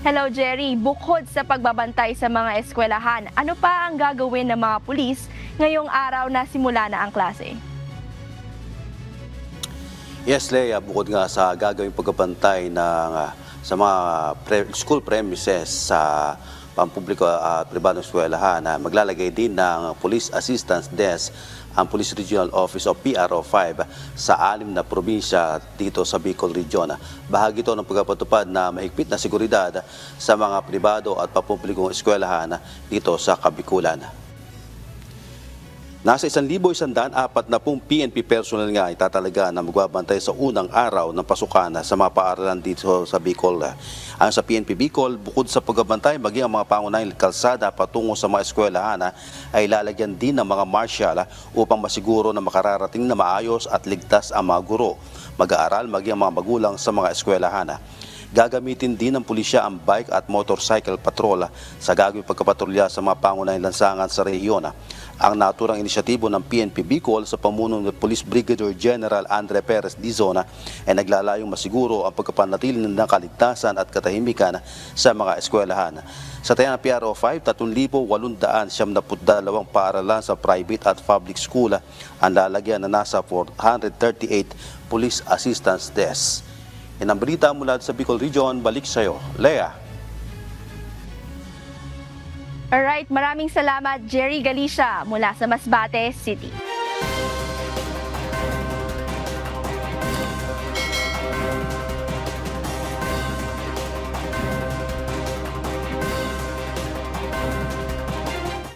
Hello Jerry, bukod sa pagbabantay sa mga eskwelahan, ano pa ang gagawin ng mga pulis ngayong araw na simula na ang klase? Yes, Leia, bukod nga sa gagawing pagbabantay sa mga school premises sa pampubliko at pribadong eskwelahan, maglalagay din ng Police Assistance Desk ang Police Regional Office o PRO5 sa 6 na probinsya dito sa Bicol Region. Bahagi ito ng pagpapatupad na mahigpit na seguridad sa mga pribado at pampublikong eskwelahan dito sa Kabikulan. Nasa 1,140 PNP personnel nga itatalaga na magbabantay sa unang araw ng pasukan sa mga paaralan dito sa Bicol. Ang sa PNP Bicol, bukod sa pagbabantay, maging ang mga pangunahing kalsada patungo sa mga eskwelahan ay lalagyan din ng mga marshal upang masiguro na makararating na maayos at ligtas ang mga guro, mag-aaral, maging ang mga magulang sa mga eskwelahan. Gagamitin din ng pulisya ang bike at motorcycle patrol sa gagawing pagkapatrolya sa mga pangunahing lansangan sa rehiyon. Ang naturang inisyatibo ng PNP Bicol sa pamuno ng Police Brigadier General Andre Perez Dizona ay naglalayong masiguro ang pagkapanatili ng kaligtasan at katahimikan sa mga eskwelahan. Sa tayang PRO5, 3,872 paaralan sa private at public school ang lalagyan na nasa 438 Police Assistance Desk. Yan ang balita mula sa Bicol Region. Balik sa iyo, Leia. Alright, maraming salamat Jerry Galicia mula sa Masbate City.